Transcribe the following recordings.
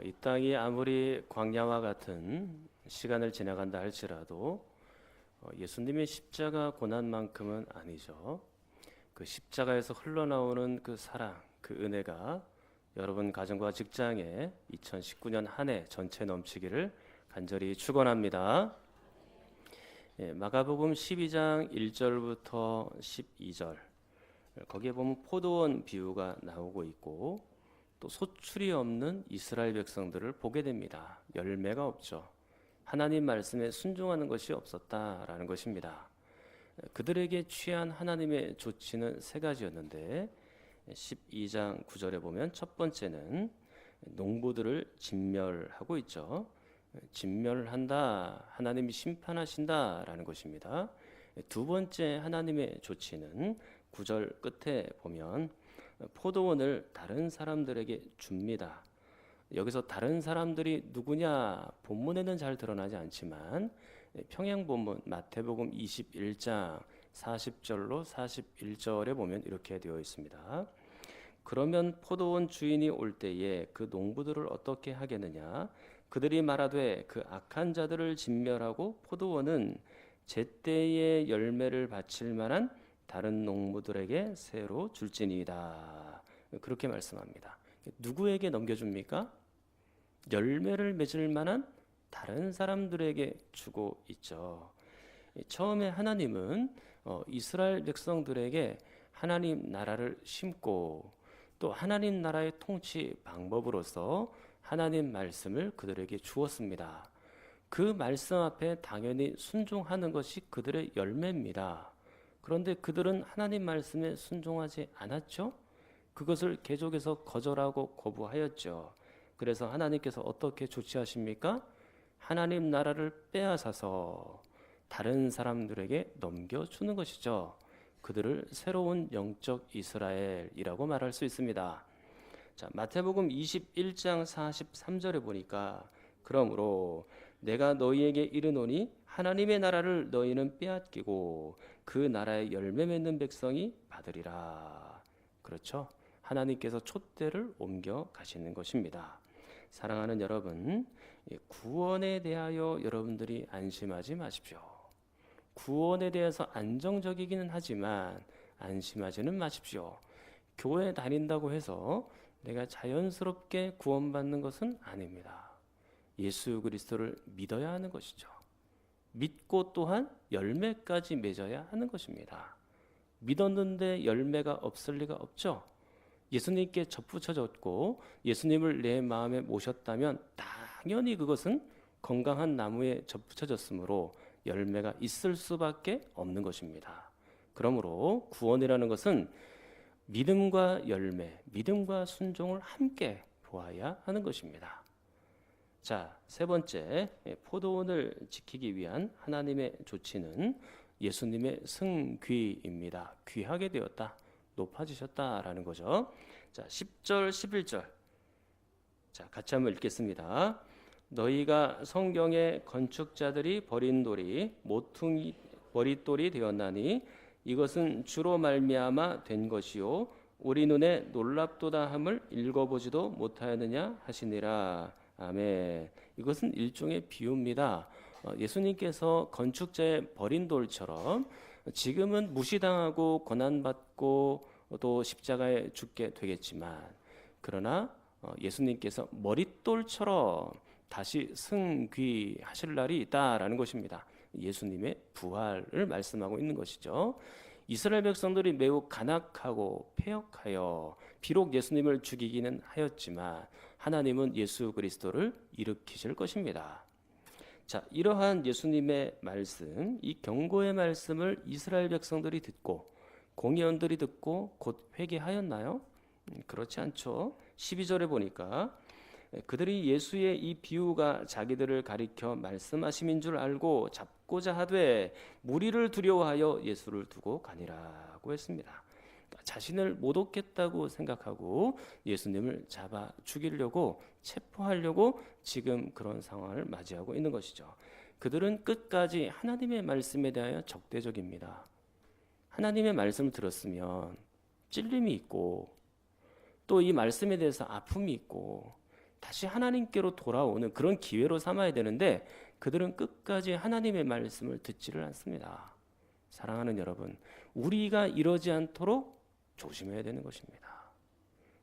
이 땅이 아무리 광야와 같은 시간을 지나간다 할지라도 예수님의 십자가 고난만큼은 아니죠. 그 십자가에서 흘러나오는 그 사랑, 그 은혜가 여러분 가정과 직장에 2019년 한 해 전체 넘치기를 간절히 축원합니다. 마가복음 12장 1절부터 12절 거기에 보면 포도원 비유가 나오고 있고 또 소출이 없는 이스라엘 백성들을 보게 됩니다. 열매가 없죠. 하나님 말씀에 순종하는 것이 없었다라는 것입니다. 그들에게 취한 하나님의 조치는 세 가지였는데 12장 9절에 보면 첫 번째는 농부들을 진멸하고 있죠. 진멸한다, 하나님이 심판하신다라는 것입니다. 두 번째 하나님의 조치는 9절 끝에 보면 포도원을 다른 사람들에게 줍니다. 여기서 다른 사람들이 누구냐 본문에는 잘 드러나지 않지만 평행 본문 마태복음 21장 40절로 41절에 보면 이렇게 되어 있습니다. 그러면 포도원 주인이 올 때에 그 농부들을 어떻게 하겠느냐? 그들이 말하되 그 악한 자들을 진멸하고 포도원은 제때에 열매를 바칠 만한 다른 농부들에게 새로 줄지니이다. 그렇게 말씀합니다. 누구에게 넘겨줍니까? 열매를 맺을 만한 다른 사람들에게 주고 있죠. 처음에 하나님은 이스라엘 백성들에게 하나님 나라를 심고 또 하나님 나라의 통치 방법으로서 하나님 말씀을 그들에게 주었습니다. 그 말씀 앞에 당연히 순종하는 것이 그들의 열매입니다. 그런데 그들은 하나님 말씀에 순종하지 않았죠. 그것을 계속해서 거절하고 거부하였죠. 그래서 하나님께서 어떻게 조치하십니까? 하나님 나라를 빼앗아서 다른 사람들에게 넘겨주는 것이죠. 그들을 새로운 영적 이스라엘이라고 말할 수 있습니다. 자, 마태복음 21장 43절에 보니까 그러므로 내가 너희에게 이르노니 하나님의 나라를 너희는 빼앗기고 그 나라의 열매 맺는 백성이 받으리라. 그렇죠? 하나님께서 촛대를 옮겨 가시는 것입니다. 사랑하는 여러분, 구원에 대하여 여러분들이 안심하지 마십시오. 구원에 대해서 안정적이기는 하지만 안심하지는 마십시오. 교회 다닌다고 해서 내가 자연스럽게 구원받는 것은 아닙니다. 예수 그리스도를 믿어야 하는 것이죠. 믿고 또한 열매까지 맺어야 하는 것입니다. 믿었는데 열매가 없을 리가 없죠. 예수님께 접붙여졌고 예수님을 내 마음에 모셨다면 당연히 그것은 건강한 나무에 접붙여졌으므로 열매가 있을 수밖에 없는 것입니다. 그러므로 구원이라는 것은 믿음과 열매, 믿음과 순종을 함께 보아야 하는 것입니다. 자, 세 번째, 포도원을 지키기 위한 하나님의 조치는 예수님의 승귀입니다. 귀하게 되었다, 높아지셨다라는 거죠. 자, 10절, 11절. 자, 같이 한번 읽겠습니다. 너희가 성경에 건축자들이 버린 돌이 모퉁이 머릿돌이 되었나니 이것은 주로 말미암아 된 것이요 우리 눈에 놀랍도다 함을 읽어보지도 못하였느냐 하시니라. 아멘. 이것은 일종의 비유입니다. 예수님께서 건축자의 버린 돌처럼 지금은 무시당하고 고난받고 또 십자가에 죽게 되겠지만 그러나 예수님께서 머릿돌처럼 다시 승귀하실 날이 있다라는 것입니다. 예수님의 부활을 말씀하고 있는 것이죠. 이스라엘 백성들이 매우 간악하고 패역하여 비록 예수님을 죽이기는 하였지만 하나님은 예수 그리스도를 일으키실 것입니다. 자, 이러한 예수님의 말씀, 이 경고의 말씀을 이스라엘 백성들이 듣고 공의원들이 듣고 곧 회개하였나요? 그렇지 않죠. 12절에 보니까 그들이 예수의 이 비유가 자기들을 가리켜 말씀하심인 줄 알고 잡고자 하되 무리를 두려워하여 예수를 두고 가니라고 했습니다. 그러니까 자신을 못 얻겠다고 생각하고 예수님을 잡아 죽이려고 체포하려고 지금 그런 상황을 맞이하고 있는 것이죠. 그들은 끝까지 하나님의 말씀에 대하여 적대적입니다. 하나님의 말씀을 들었으면 찔림이 있고 또 이 말씀에 대해서 아픔이 있고 다시 하나님께로 돌아오는 그런 기회로 삼아야 되는데 그들은 끝까지 하나님의 말씀을 듣지를 않습니다. 사랑하는 여러분, 우리가 이러지 않도록 조심해야 되는 것입니다.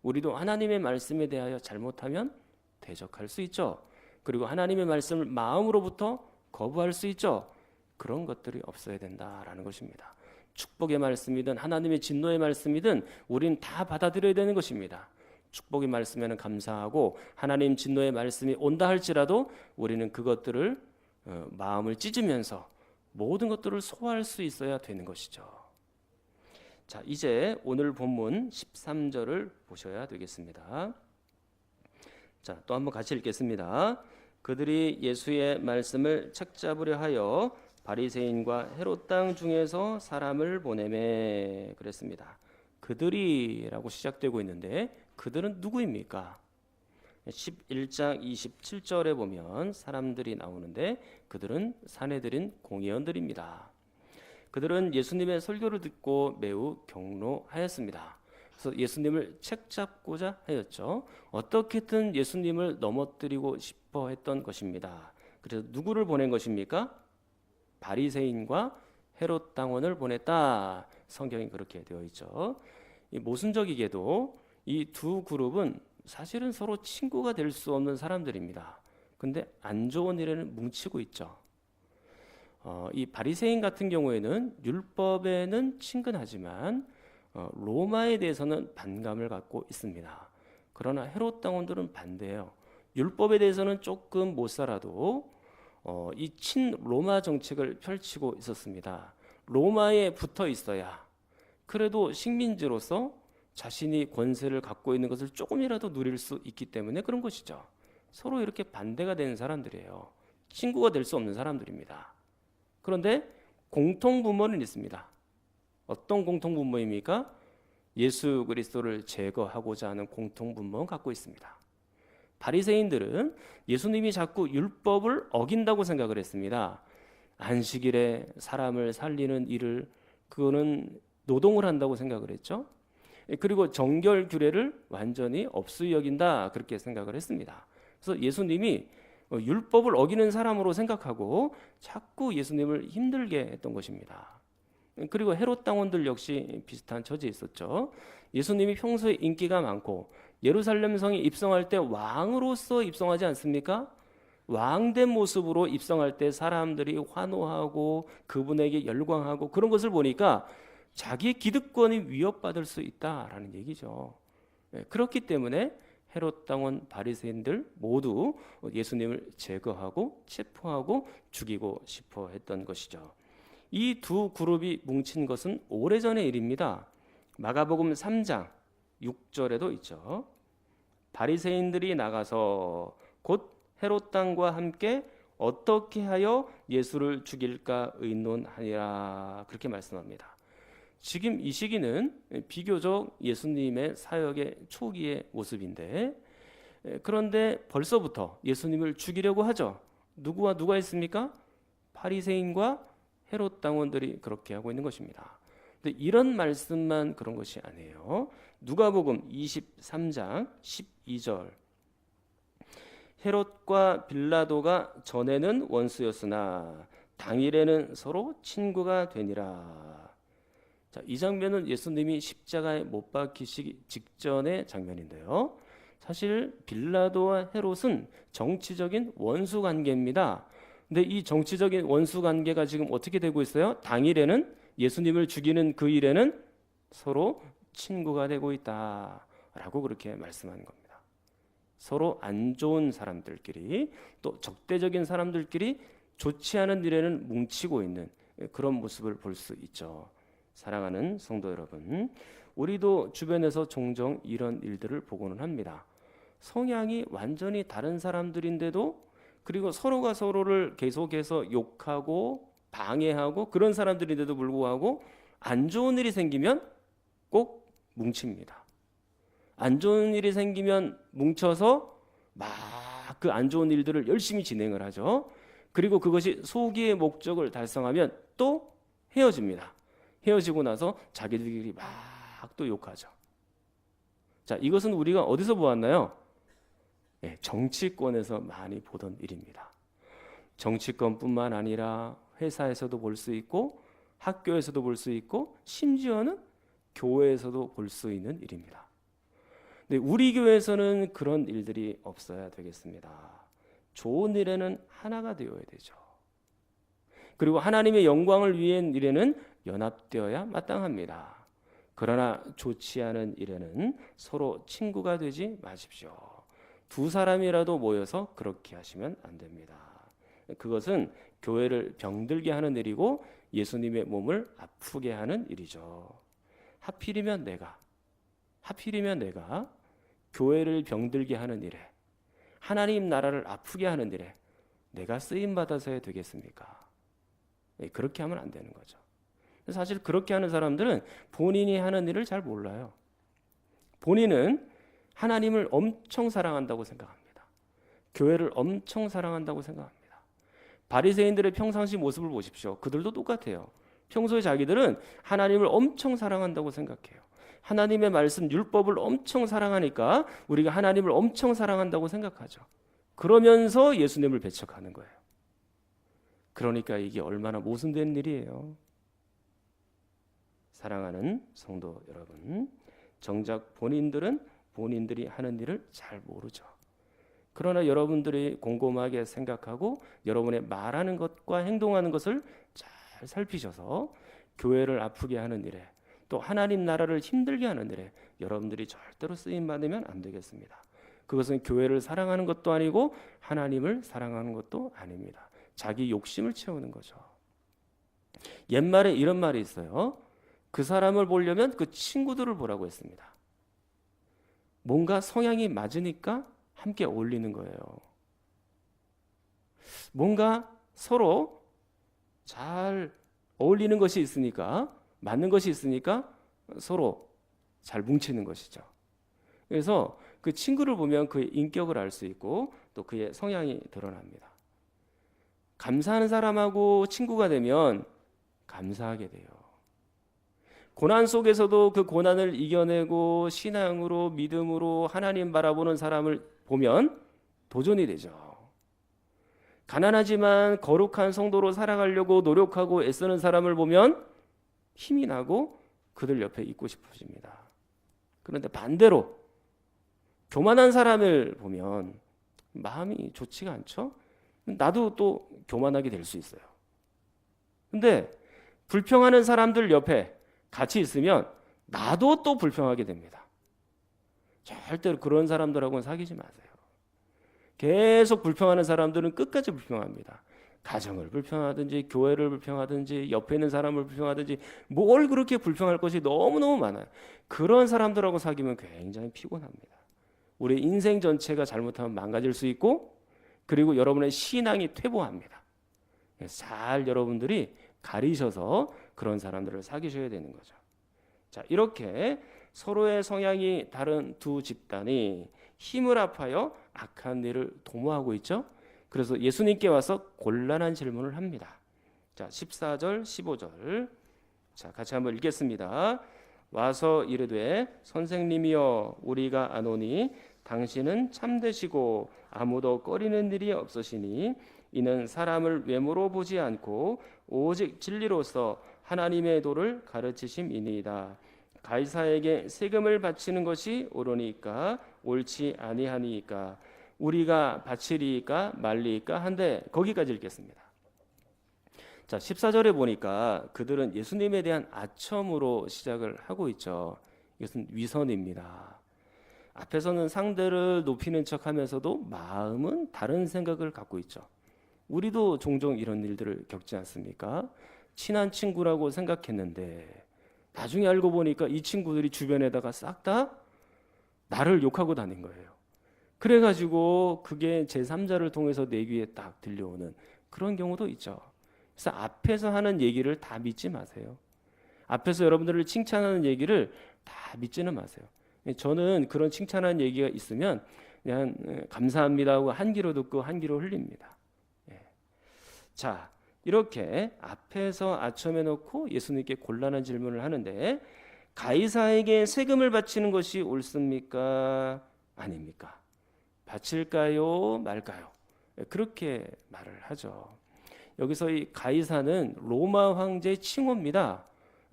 우리도 하나님의 말씀에 대하여 잘못하면 대적할 수 있죠. 그리고 하나님의 말씀을 마음으로부터 거부할 수 있죠. 그런 것들이 없어야 된다라는 것입니다. 축복의 말씀이든 하나님의 진노의 말씀이든 우리는 다 받아들여야 되는 것입니다. 축복의 말씀에는 감사하고 하나님 진노의 말씀이 온다 할지라도 우리는 그것들을 마음을 찢으면서 모든 것들을 소화할 수 있어야 되는 것이죠. 자, 이제 오늘 본문 13절을 보셔야 되겠습니다. 자, 또 한번 같이 읽겠습니다. 그들이 예수의 말씀을 책잡으려 하여 바리새인과 헤롯 땅 중에서 사람을 보내매 그랬습니다. 그들이라고 시작되고 있는데 그들은 누구입니까? 11장 27절에 보면 사람들이 나오는데 그들은 사내들인 공의원들입니다. 그들은 예수님의 설교를 듣고 매우 경로하였습니다. 그래서 예수님을 책잡고자 하였죠. 어떻게든 예수님을 넘어뜨리고 싶어 했던 것입니다. 그래서 누구를 보낸 것입니까? 바리새인과 헤롯 당원을 보냈다. 성경이 그렇게 되어 있죠. 이 모순적이게도 이 두 그룹은 사실은 서로 친구가 될 수 없는 사람들입니다. 근데 안 좋은 일에는 뭉치고 있죠. 이 바리새인 같은 경우에는 율법에는 친근하지만 로마에 대해서는 반감을 갖고 있습니다. 그러나 헤롯 당원들은 반대예요. 율법에 대해서는 조금 못 살아도 이 친로마 정책을 펼치고 있었습니다. 로마에 붙어 있어야 그래도 식민지로서 자신이 권세를 갖고 있는 것을 조금이라도 누릴 수 있기 때문에 그런 것이죠. 서로 이렇게 반대가 되는 사람들이에요. 친구가 될 수 없는 사람들입니다. 그런데 공통분모는 있습니다. 어떤 공통분모입니까? 예수 그리스도를 제거하고자 하는 공통분모는 갖고 있습니다. 바리새인들은 예수님이 자꾸 율법을 어긴다고 생각을 했습니다. 안식일에 사람을 살리는 일을 그거는 노동을 한다고 생각을 했죠. 그리고 정결 규례를 완전히 없이 여긴다 그렇게 생각을 했습니다. 그래서 예수님이 율법을 어기는 사람으로 생각하고 자꾸 예수님을 힘들게 했던 것입니다. 그리고 헤롯 당원들 역시 비슷한 처지에 있었죠. 예수님이 평소에 인기가 많고 예루살렘 성에 입성할 때 왕으로서 입성하지 않습니까? 왕된 모습으로 입성할 때 사람들이 환호하고 그분에게 열광하고 그런 것을 보니까 자기의 기득권이 위협받을 수 있다라는 얘기죠. 그렇기 때문에 헤롯 당원 바리새인들 모두 예수님을 제거하고 체포하고 죽이고 싶어 했던 것이죠. 이 두 그룹이 뭉친 것은 오래전의 일입니다. 마가복음 3장 6절에도 있죠. 바리새인들이 나가서 곧 헤롯 당과 함께 어떻게 하여 예수를 죽일까 의논하니라 그렇게 말씀합니다. 지금 이 시기는 비교적 예수님의 사역의 초기의 모습인데 그런데 벌써부터 예수님을 죽이려고 하죠. 누구와 누가 있습니까? 바리새인과 헤롯 당원들이 그렇게 하고 있는 것입니다. 근데 이런 말씀만 그런 것이 아니에요. 누가복음 23장 12절 헤롯과 빌라도가 전에는 원수였으나 당일에는 서로 친구가 되니라. 자, 이 장면은 예수님이 십자가에 못 박히시기 직전의 장면인데요. 사실 빌라도와 헤롯은 정치적인 원수 관계입니다. 근데 이 정치적인 원수 관계가 지금 어떻게 되고 있어요? 당일에는 예수님을 죽이는 그 일에는 서로 친구가 되고 있다라고 그렇게 말씀하는 겁니다. 서로 안 좋은 사람들끼리 또 적대적인 사람들끼리 좋지 않은 일에는 뭉치고 있는 그런 모습을 볼 수 있죠. 사랑하는 성도 여러분, 우리도 주변에서 종종 이런 일들을 보고는 합니다. 성향이 완전히 다른 사람들인데도 그리고 서로가 서로를 계속해서 욕하고 방해하고 그런 사람들인데도 불구하고 안 좋은 일이 생기면 꼭 뭉칩니다. 안 좋은 일이 생기면 뭉쳐서 막 그 안 좋은 일들을 열심히 진행을 하죠. 그리고 그것이 소기의 목적을 달성하면 또 헤어집니다. 헤어지고 나서 자기들끼리 막 또 욕하죠. 자, 이것은 우리가 어디서 보았나요? 정치권에서 많이 보던 일입니다. 정치권뿐만 아니라 회사에서도 볼 수 있고 학교에서도 볼 수 있고 심지어는 교회에서도 볼 수 있는 일입니다. 근데 우리 교회에서는 그런 일들이 없어야 되겠습니다. 좋은 일에는 하나가 되어야 되죠. 그리고 하나님의 영광을 위한 일에는 연합되어야 마땅합니다. 그러나 좋지 않은 일에는 서로 친구가 되지 마십시오. 두 사람이라도 모여서 그렇게 하시면 안 됩니다. 그것은 교회를 병들게 하는 일이고 예수님의 몸을 아프게 하는 일이죠. 하필이면 내가 교회를 병들게 하는 일에, 하나님 나라를 아프게 하는 일에 내가 쓰임 받아서 해야 되겠습니까? 그렇게 하면 안 되는 거죠. 사실 그렇게 하는 사람들은 본인이 하는 일을 잘 몰라요. 본인은 하나님을 엄청 사랑한다고 생각합니다. 교회를 엄청 사랑한다고 생각합니다. 바리새인들의 평상시 모습을 보십시오. 그들도 똑같아요. 평소에 자기들은 하나님을 엄청 사랑한다고 생각해요. 하나님의 말씀 율법을 엄청 사랑하니까 우리가 하나님을 엄청 사랑한다고 생각하죠. 그러면서 예수님을 배척하는 거예요. 그러니까 이게 얼마나 모순된 일이에요. 사랑하는 성도 여러분, 정작 본인들이 하는 일을 잘 모르죠. 그러나 여러분들이 곰곰하게 생각하고 여러분의 말하는 것과 행동하는 것을 잘 살피셔서 교회를 아프게 하는 일에, 또 하나님 나라를 힘들게 하는 일에 여러분들이 절대로 쓰임 받으면 안 되겠습니다. 그것은 교회를 사랑하는 것도 아니고 하나님을 사랑하는 것도 아닙니다. 자기 욕심을 채우는 거죠. 옛말에 이런 말이 있어요. 그 사람을 보려면 그 친구들을 보라고 했습니다. 뭔가 성향이 맞으니까 함께 어울리는 거예요. 뭔가 서로 잘 어울리는 것이 있으니까, 맞는 것이 있으니까 서로 잘 뭉치는 것이죠. 그래서 그 친구를 보면 그의 인격을 알 수 있고 또 그의 성향이 드러납니다. 감사하는 사람하고 친구가 되면 감사하게 돼요. 고난 속에서도 그 고난을 이겨내고 신앙으로, 믿음으로 하나님 바라보는 사람을 보면 도전이 되죠. 가난하지만 거룩한 성도로 살아가려고 노력하고 애쓰는 사람을 보면 힘이 나고 그들 옆에 있고 싶어집니다. 그런데 반대로 교만한 사람을 보면 마음이 좋지가 않죠. 나도 또 교만하게 될 수 있어요. 근데 불평하는 사람들 옆에 같이 있으면 나도 또 불평하게 됩니다. 절대로 그런 사람들하고는 사귀지 마세요. 계속 불평하는 사람들은 끝까지 불평합니다. 가정을 불평하든지 교회를 불평하든지 옆에 있는 사람을 불평하든지 뭘 그렇게 불평할 것이 너무너무 많아요. 그런 사람들하고 사귀면 굉장히 피곤합니다. 우리 인생 전체가 잘못하면 망가질 수 있고, 그리고 여러분의 신앙이 퇴보합니다. 잘 여러분들이 가리셔서 그런 사람들을 사귀셔야 되는 거죠. 자, 이렇게 서로의 성향이 다른 두 집단이 힘을 합하여 악한 일을 도모하고 있죠. 그래서 예수님께 와서 곤란한 질문을 합니다. 자, 14절, 15절. 자, 같이 한번 읽겠습니다. 와서 이르되 선생님이여 우리가 아노니 당신은 참되시고 아무도 꺼리는 일이 없으시니 이는 사람을 외모로 보지 않고 오직 진리로서 하나님의 도를 가르치심이니이다. 가이사에게 세금을 바치는 것이 옳으니까 옳지 아니하니까 우리가 바치리까 말리까 한데, 거기까지 읽겠습니다. 자, 14절에 보니까 그들은 예수님에 대한 아첨으로 시작을 하고 있죠. 이것은 위선입니다. 앞에서는 상대를 높이는 척하면서도 마음은 다른 생각을 갖고 있죠. 우리도 종종 이런 일들을 겪지 않습니까? 친한 친구라고 생각했는데 나중에 알고 보니까 이 친구들이 주변에다가 싹 다 나를 욕하고 다닌 거예요. 그래가지고 그게 제3자를 통해서 내 귀에 딱 들려오는 그런 경우도 있죠. 그래서 앞에서 하는 얘기를 다 믿지 마세요. 앞에서 여러분들을 칭찬하는 얘기를 다 믿지는 마세요. 저는 그런 칭찬하는 얘기가 있으면 그냥 감사합니다 하고 한 귀로 듣고 한 귀로 흘립니다. 자, 이렇게 앞에서 아첨해 놓고 예수님께 곤란한 질문을 하는데, 가이사에게 세금을 바치는 것이 옳습니까? 아닙니까? 바칠까요 말까요? 그렇게 말을 하죠. 여기서 이 가이사는 로마 황제의 칭호입니다.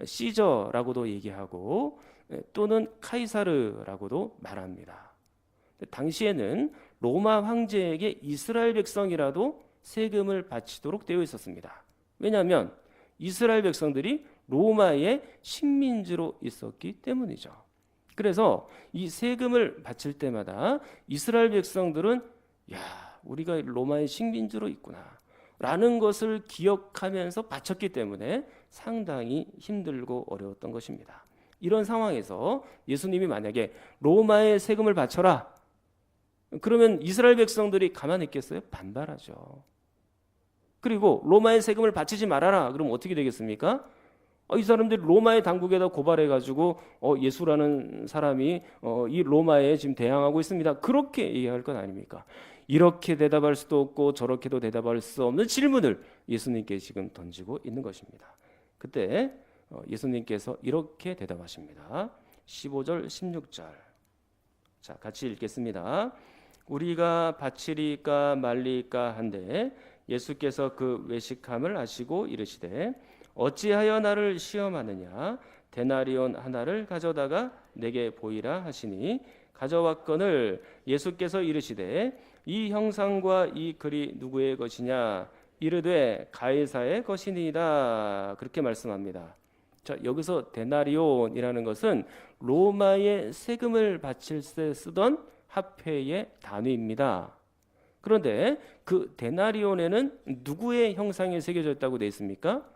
시저라고도 얘기하고 또는 카이사르라고도 말합니다. 당시에는 로마 황제에게 이스라엘 백성이라도 세금을 바치도록 되어 있었습니다. 왜냐하면 이스라엘 백성들이 로마의 식민지로 있었기 때문이죠. 그래서 이 세금을 바칠 때마다 이스라엘 백성들은 우리가 로마의 식민지로 있구나 라는 것을 기억하면서 바쳤기 때문에 상당히 힘들고 어려웠던 것입니다. 이런 상황에서 예수님이 만약에 로마의 세금을 바쳐라, 그러면 이스라엘 백성들이 가만히 있겠어요? 반발하죠. 그리고 로마의 세금을 바치지 말아라, 그러면 어떻게 되겠습니까? 이 사람들이 로마의 당국에다 고발해가지고 예수라는 사람이 이 로마에 지금 대항하고 있습니다, 그렇게 얘기할 건 아닙니까? 이렇게 대답할 수도 없고 저렇게도 대답할 수 없는 질문을 예수님께 지금 던지고 있는 것입니다. 그때 예수님께서 이렇게 대답하십니다. 15절 16절 자, 같이 읽겠습니다. 우리가 바치리까 말리까 한데 예수께서 그 외식함을 아시고 이르시되 어찌하여 나를 시험하느냐, 데나리온 하나를 가져다가 내게 보이라 하시니 가져왔거늘 예수께서 이르시되 이 형상과 이 글이 누구의 것이냐, 이르되 가이사의 것이니이다, 그렇게 말씀합니다. 자, 여기서 데나리온이라는 것은 로마의 세금을 바칠 때 쓰던 화폐의 단위입니다. 그런데 그 데나리온에는 누구의 형상이 새겨져 있다고 되어 있습니까?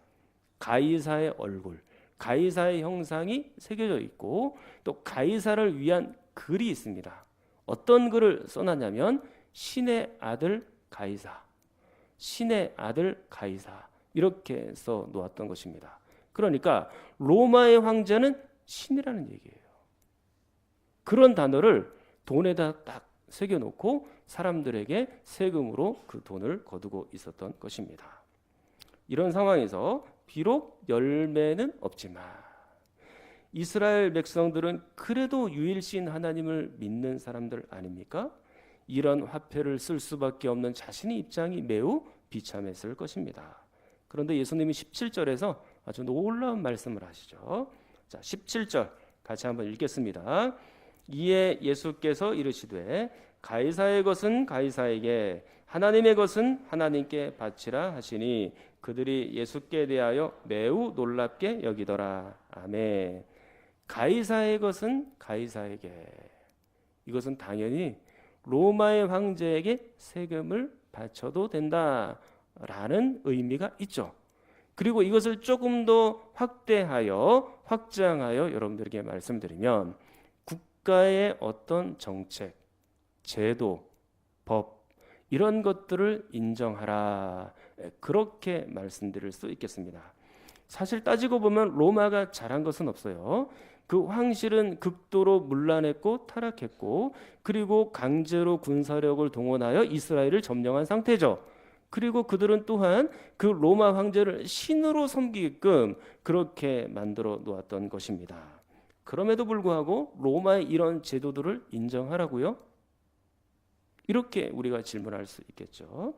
가이사의 얼굴, 가이사의 형상이 새겨져 있고 또 가이사를 위한 글이 있습니다. 어떤 글을 써놨냐면 신의 아들 가이사, 신의 아들 가이사, 이렇게 써 놓았던 것입니다. 그러니까 로마의 황제는 신이라는 얘기예요. 그런 단어를 돈에다 딱 새겨놓고 사람들에게 세금으로 그 돈을 거두고 있었던 것입니다. 이런 상황에서 비록 열매는 없지만 이스라엘 백성들은 그래도 유일신 하나님을 믿는 사람들 아닙니까? 이런 화폐를 쓸 수밖에 없는 자신의 입장이 매우 비참했을 것입니다. 그런데 예수님이 17절에서 아주 놀라운 말씀을 하시죠. 자, 17절 같이 한번 읽겠습니다. 이에 예수께서 이르시되 가이사의 것은 가이사에게, 하나님의 것은 하나님께 바치라 하시니 그들이 예수께 대하여 매우 놀랍게 여기더라. 아멘. 가이사의 것은 가이사에게, 이것은 당연히 로마의 황제에게 세금을 바쳐도 된다라는 의미가 있죠. 그리고 이것을 조금 더 확대하여 확장하여 여러분들에게 말씀드리면 국가의 어떤 정책, 제도, 법 이런 것들을 인정하라, 그렇게 말씀드릴 수 있겠습니다. 사실 따지고 보면 로마가 잘한 것은 없어요. 그 황실은 극도로 문란했고 타락했고 그리고 강제로 군사력을 동원하여 이스라엘을 점령한 상태죠. 그리고 그들은 또한 그 로마 황제를 신으로 섬기게끔 그렇게 만들어 놓았던 것입니다. 그럼에도 불구하고 로마의 이런 제도들을 인정하라고요? 이렇게 우리가 질문할 수 있겠죠.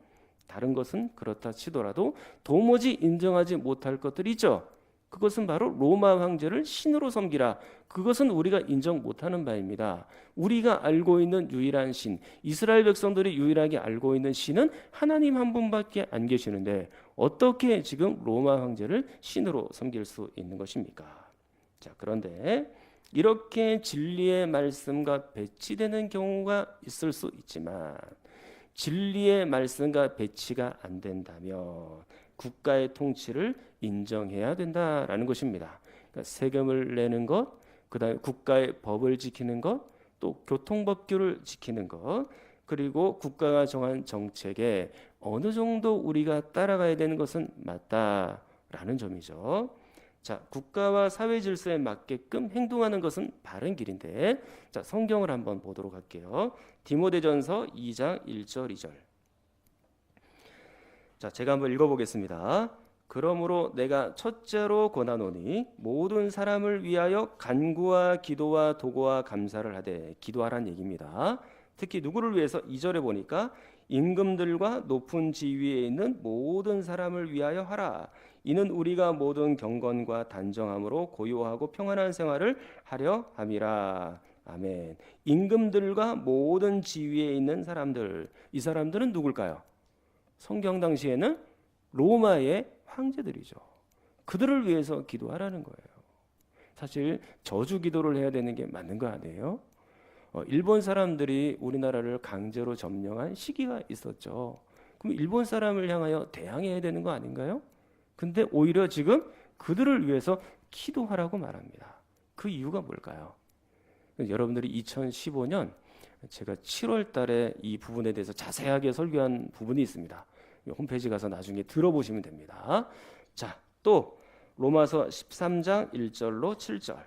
다른 것은 그렇다 치더라도 도무지 인정하지 못할 것들이 있죠. 그것은 바로 로마 황제를 신으로 섬기라. 그것은 우리가 인정 못하는 바입니다. 우리가 알고 있는 유일한 신, 이스라엘 백성들이 유일하게 알고 있는 신은 하나님 한 분밖에 안 계시는데 어떻게 지금 로마 황제를 신으로 섬길 수 있는 것입니까? 자, 그런데 이렇게 진리의 말씀과 배치되는 경우가 있을 수 있지만 진리의 말씀과 배치가 안 된다면 국가의 통치를 인정해야 된다라는 것입니다. 그러니까 세금을 내는 것, 그다음에 국가의 법을 지키는 것, 또 교통법규를 지키는 것, 그리고 국가가 정한 정책에 어느 정도 우리가 따라가야 되는 것은 맞다라는 점이죠. 자, 국가와 사회 질서에 맞게끔 행동하는 것은 바른 길인데, 자, 성경을 한번 보도록 할게요. 디모데전서 2장 1절 2절. 자, 제가 한번 읽어보겠습니다. 그러므로 내가 첫째로 권하노니 모든 사람을 위하여 간구와 기도와 도구와 감사를 하되, 기도하란 얘기입니다. 특히 누구를 위해서 2절에 보니까 임금들과 높은 지위에 있는 모든 사람을 위하여 하라. 이는 우리가 모든 경건과 단정함으로 고요하고 평안한 생활을 하려 함이라. 아멘. 임금들과 모든 지위에 있는 사람들, 이 사람들은 누굴까요? 성경 당시에는 로마의 황제들이죠. 그들을 위해서 기도하라는 거예요. 사실 저주 기도를 해야 되는 게 맞는 거 아니에요? 일본 사람들이 우리나라를 강제로 점령한 시기가 있었죠. 그럼 일본 사람을 향하여 대항해야 되는 거 아닌가요? 근데 오히려 지금 그들을 위해서 기도하라고 말합니다. 그 이유가 뭘까요? 여러분들이 2015년 제가 7월 달에 이 부분에 대해서 자세하게 설교한 부분이 있습니다. 홈페이지 가서 나중에 들어보시면 됩니다. 자, 또 로마서 13장 1절로 7절.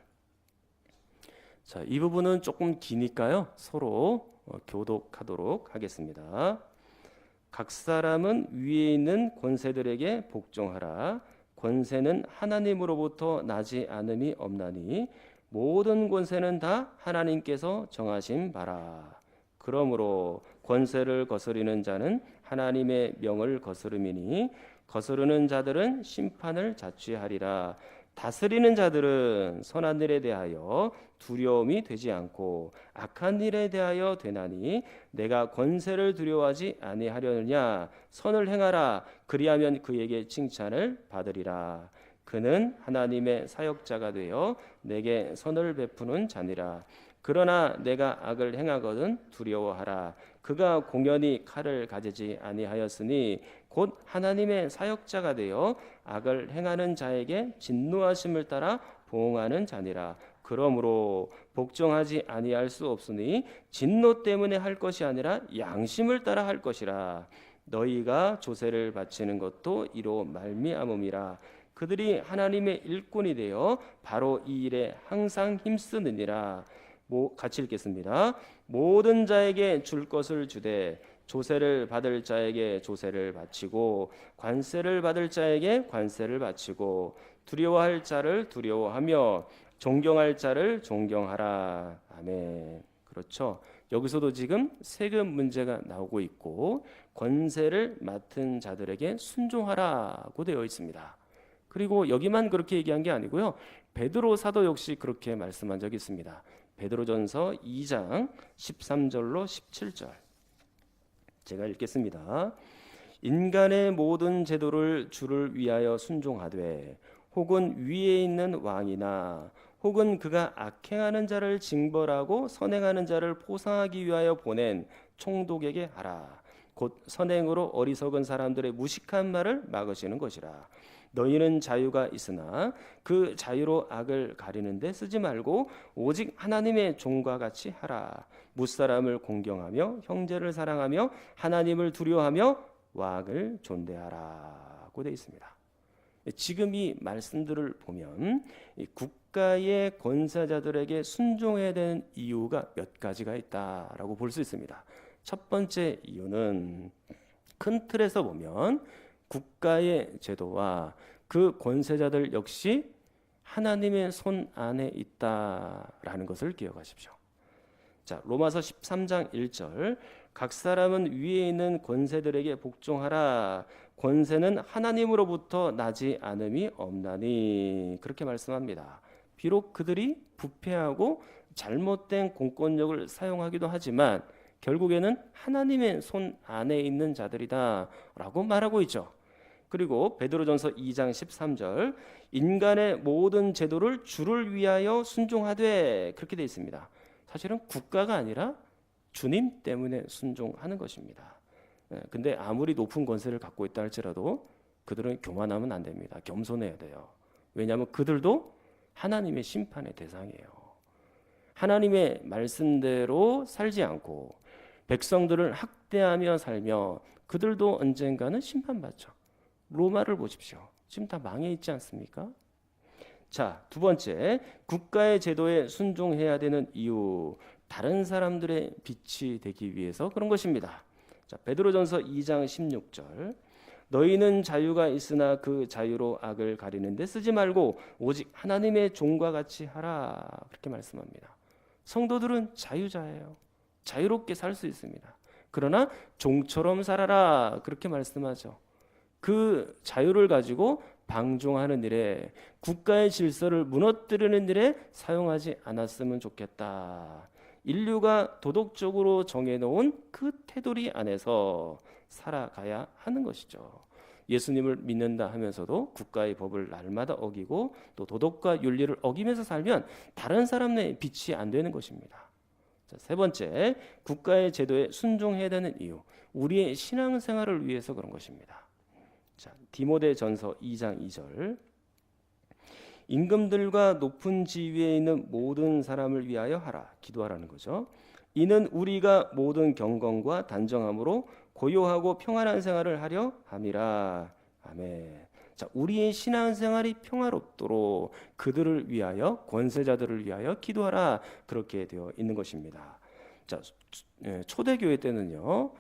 자, 이 부분은 조금 기니까요. 서로 교독하도록 하겠습니다. 각 사람은 위에 있는 권세들에게 복종하라. 권세는 하나님으로부터 나지 않음이 없나니 모든 권세는 다 하나님께서 정하신 바라. 그러므로 권세를 거스리는 자는 하나님의 명을 거스름이니 거스르는 자들은 심판을 자취하리라. 다스리는 자들은 선한 일에 대하여 두려움이 되지 않고 악한 일에 대하여 되나니 내가 권세를 두려워하지 아니하려느냐. 선을 행하라. 그리하면 그에게 칭찬을 받으리라. 그는 하나님의 사역자가 되어 내게 선을 베푸는 자니라. 그러나 내가 악을 행하거든 두려워하라. 그가 공연히 칼을 가지지 아니하였으니 곧 하나님의 사역자가 되어 악을 행하는 자에게 진노하심을 따라 보응하는 자니라. 그러므로 복종하지 아니할 수 없으니 진노 때문에 할 것이 아니라 양심을 따라 할 것이라. 너희가 조세를 바치는 것도 이로 말미암음이라. 그들이 하나님의 일꾼이 되어 바로 이 일에 항상 힘쓰느니라. 같이 읽겠습니다. 모든 자에게 줄 것을 주되 조세를 받을 자에게 조세를 바치고 관세를 받을 자에게 관세를 바치고 두려워할 자를 두려워하며 존경할 자를 존경하라. 아멘. 그렇죠. 여기서도 지금 세금 문제가 나오고 있고 권세를 맡은 자들에게 순종하라고 되어 있습니다. 그리고 여기만 그렇게 얘기한 게 아니고요. 베드로 사도 역시 그렇게 말씀한 적이 있습니다. 베드로전서 2장 13절로 17절. 제가 읽겠습니다. 인간의 모든 제도를 주를 위하여 순종하되 혹은 위에 있는 왕이나 혹은 그가 악행하는 자를 징벌하고 선행하는 자를 포상하기 위하여 보낸 총독에게 하라. 곧 선행으로 어리석은 사람들의 무식한 말을 막으시는 것이라. 너희는 자유가 있으나 그 자유로 악을 가리는 데 쓰지 말고 오직 하나님의 종과 같이 하라. 무사람을 공경하며 형제를 사랑하며 하나님을 두려워하며 왕을 존대하라고 되어 있습니다. 지금 이 말씀들을 보면 국가의 권세자들에게 순종해야 되는 이유가 몇 가지가 있다라고 볼 수 있습니다. 첫 번째 이유는 큰 틀에서 보면 국가의 제도와 그 권세자들 역시 하나님의 손 안에 있다라는 것을 기억하십시오. 자, 로마서 13장 1절. 각 사람은 위에 있는 권세들에게 복종하라. 권세는 하나님으로부터 나지 않음이 없나니. 그렇게 말씀합니다. 비록 그들이 부패하고 잘못된 공권력을 사용하기도 하지만 결국에는 하나님의 손 안에 있는 자들이다라고 말하고 있죠. 그리고 베드로전서 2장 13절. 인간의 모든 제도를 주를 위하여 순종하되 그렇게 되어 있습니다. 사실은 국가가 아니라 주님 때문에 순종하는 것입니다. 근데 아무리 높은 권세를 갖고 있다 할지라도 그들은 교만하면 안 됩니다. 겸손해야 돼요. 왜냐하면 그들도 하나님의 심판의 대상이에요. 하나님의 말씀대로 살지 않고 백성들을 학대하며 살며 그들도 언젠가는 심판받죠. 로마를 보십시오. 지금 다 망해 있지 않습니까? 자, 두 번째, 국가의 제도에 순종해야 되는 이유, 다른 사람들의 빛이 되기 위해서 그런 것입니다. 자, 베드로전서 2장 16절. 너희는 자유가 있으나 그 자유로 악을 가리는 데 쓰지 말고 오직 하나님의 종과 같이 하라. 그렇게 말씀합니다. 성도들은 자유자예요. 자유롭게 살 수 있습니다. 그러나 종처럼 살아라 그렇게 말씀하죠. 그 자유를 가지고 방종하는 일에, 국가의 질서를 무너뜨리는 일에 사용하지 않았으면 좋겠다. 인류가 도덕적으로 정해놓은 그 테두리 안에서 살아가야 하는 것이죠. 예수님을 믿는다 하면서도 국가의 법을 날마다 어기고 또 도덕과 윤리를 어기면서 살면 다른 사람의 빛이 안 되는 것입니다. 자, 세 번째, 국가의 제도에 순종해야 되는 이유, 우리의 신앙생활을 위해서 그런 것입니다. 자, 디모데전서 2장 2절, 임금들과 높은 지위에 있는 모든 사람을 위하여 하라, 기도하라는 거죠. 이는 우리가 모든 경건과 단정함으로 고요하고 평안한 생활을 하려 함이라. 아멘. 자, 우리의 신앙생활이 평화롭도록 그들을 위하여, 권세자들을 위하여 기도하라, 그렇게 되어 있는 것입니다. 자, 초대교회 때는요,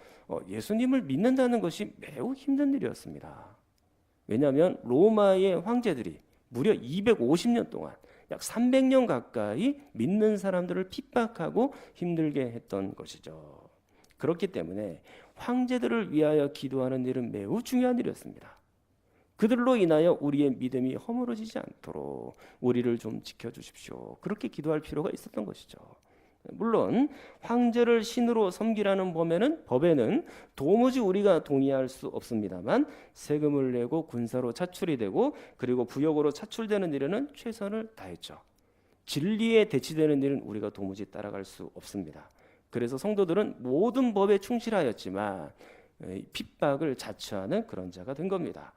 예수님을 믿는다는 것이 매우 힘든 일이었습니다. 왜냐하면 로마의 황제들이 무려 250년 동안 약 300년 가까이 믿는 사람들을 핍박하고 힘들게 했던 것이죠. 그렇기 때문에 황제들을 위하여 기도하는 일은 매우 중요한 일이었습니다. 그들로 인하여 우리의 믿음이 허물어지지 않도록 우리를 좀 지켜주십시오. 그렇게 기도할 필요가 있었던 것이죠. 물론 황제를 신으로 섬기라는 법에는 도무지 우리가 동의할 수 없습니다만, 세금을 내고 군사로 차출이 되고 그리고 부역으로 차출되는 일에는 최선을 다했죠. 진리에 대치되는 일은 우리가 도무지 따라갈 수 없습니다. 그래서 성도들은 모든 법에 충실하였지만 핍박을 자처하는 그런 자가 된 겁니다.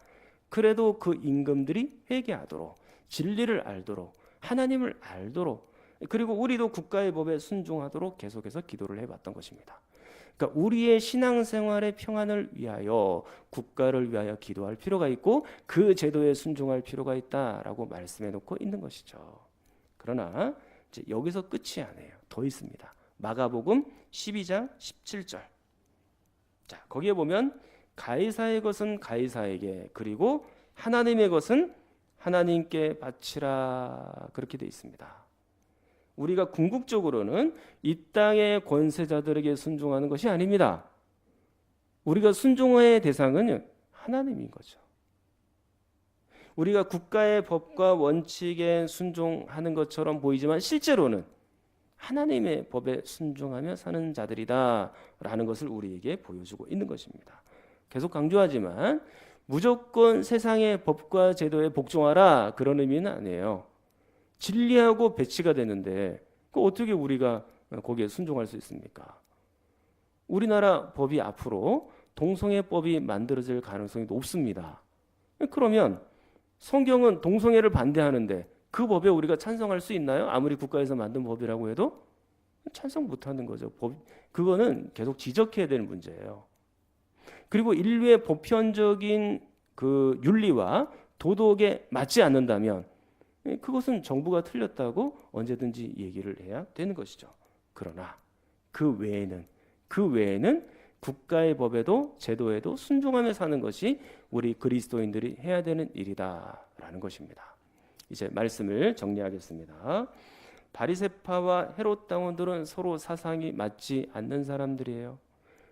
그래도 그 임금들이 회개하도록, 진리를 알도록, 하나님을 알도록, 그리고 우리도 국가의 법에 순종하도록 계속해서 기도를 해봤던 것입니다. 그러니까 우리의 신앙생활의 평안을 위하여, 국가를 위하여 기도할 필요가 있고 그 제도에 순종할 필요가 있다라고 말씀해 놓고 있는 것이죠. 그러나 이제 여기서 끝이 아니에요. 더 있습니다. 마가복음 12장 17절. 자, 거기에 보면 가이사의 것은 가이사에게, 그리고 하나님의 것은 하나님께 바치라, 그렇게 되어 있습니다. 우리가 궁극적으로는 이 땅의 권세자들에게 순종하는 것이 아닙니다. 우리가 순종의 대상은 하나님인 거죠. 우리가 국가의 법과 원칙에 순종하는 것처럼 보이지만 실제로는 하나님의 법에 순종하며 사는 자들이다라는 것을 우리에게 보여주고 있는 것입니다. 계속 강조하지만 무조건 세상의 법과 제도에 복종하라, 그런 의미는 아니에요. 진리하고 배치가 되는데 어떻게 우리가 거기에 순종할 수 있습니까? 우리나라 법이 앞으로 동성애법이 만들어질 가능성이 높습니다. 그러면 성경은 동성애를 반대하는데 그 법에 우리가 찬성할 수 있나요? 아무리 국가에서 만든 법이라고 해도 찬성 못하는 거죠. 그거는 계속 지적해야 되는 문제예요. 그리고 인류의 보편적인 그 윤리와 도덕에 맞지 않는다면 그것은 정부가 틀렸다고 언제든지 얘기를 해야 되는 것이죠. 그러나 그 외에는 국가의 법에도 제도에도 순종하며 사는 것이 우리 그리스도인들이 해야 되는 일이다라는 것입니다. 이제 말씀을 정리하겠습니다. 바리새파와 헤롯 당원들은 서로 사상이 맞지 않는 사람들이에요.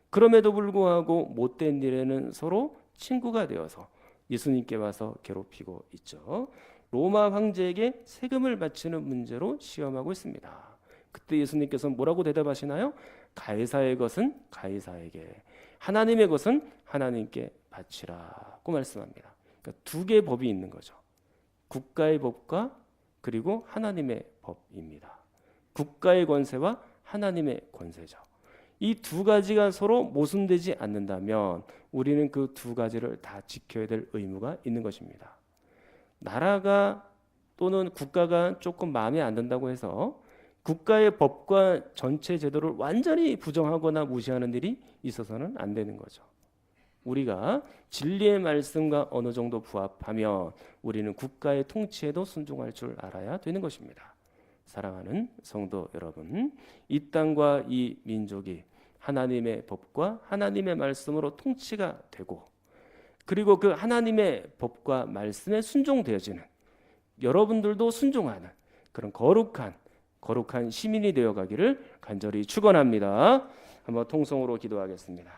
그럼에도 불구하고 못된 일에는 서로 친구가 되어서 예수님께 와서 괴롭히고 있죠. 로마 황제에게 세금을 바치는 문제로 시험하고 있습니다. 그때 예수님께서는 뭐라고 대답하시나요? 가이사의 것은 가이사에게, 하나님의 것은 하나님께 바치라고 말씀합니다. 그러니까 두 개의 법이 있는 거죠. 국가의 법과 그리고 하나님의 법입니다. 국가의 권세와 하나님의 권세죠. 이 두 가지가 서로 모순되지 않는다면 우리는 그 두 가지를 다 지켜야 될 의무가 있는 것입니다. 나라가 또는 국가가 조금 마음에 안 든다고 해서 국가의 법과 전체 제도를 완전히 부정하거나 무시하는 일이 있어서는 안 되는 거죠. 우리가 진리의 말씀과 어느 정도 부합하면 우리는 국가의 통치에도 순종할 줄 알아야 되는 것입니다. 사랑하는 성도 여러분, 이 땅과 이 민족이 하나님의 법과 하나님의 말씀으로 통치가 되고, 그리고 그 하나님의 법과 말씀에 순종되어지는, 여러분들도 순종하는 그런 거룩한 거룩한 시민이 되어 가기를 간절히 축원합니다. 한번 통성으로 기도하겠습니다.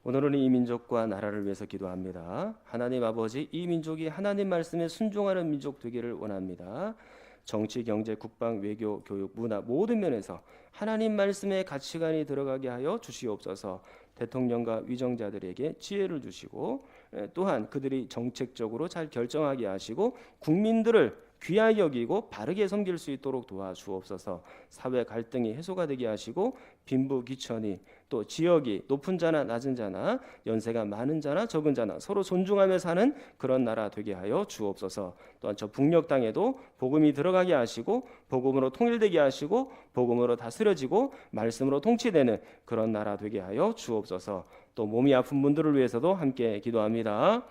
오늘은 이 민족과 나라를 위해서 기도합니다. 하나님 아버지, 이 민족이 하나님 말씀에 순종하는 민족 되기를 원합니다. 정치, 경제, 국방, 외교, 교육, 문화 모든 면에서 하나님 말씀의 가치관이 들어가게 하여 주시옵소서. 대통령과 위정자들에게 지혜를 주시고 또한 그들이 정책적으로 잘 결정하게 하시고 국민들을 귀하게 여기고 바르게 섬길 수 있도록 도와주옵소서. 사회 갈등이 해소가 되게 하시고 빈부귀천이 또 지역이 높은 자나 낮은 자나 연세가 많은 자나 적은 자나 서로 존중하며 사는 그런 나라 되게 하여 주옵소서. 또한 저 북녘 땅에도 복음이 들어가게 하시고 복음으로 통일되게 하시고 복음으로 다스려지고 말씀으로 통치되는 그런 나라 되게 하여 주옵소서. 또 몸이 아픈 분들을 위해서도 함께 기도합니다.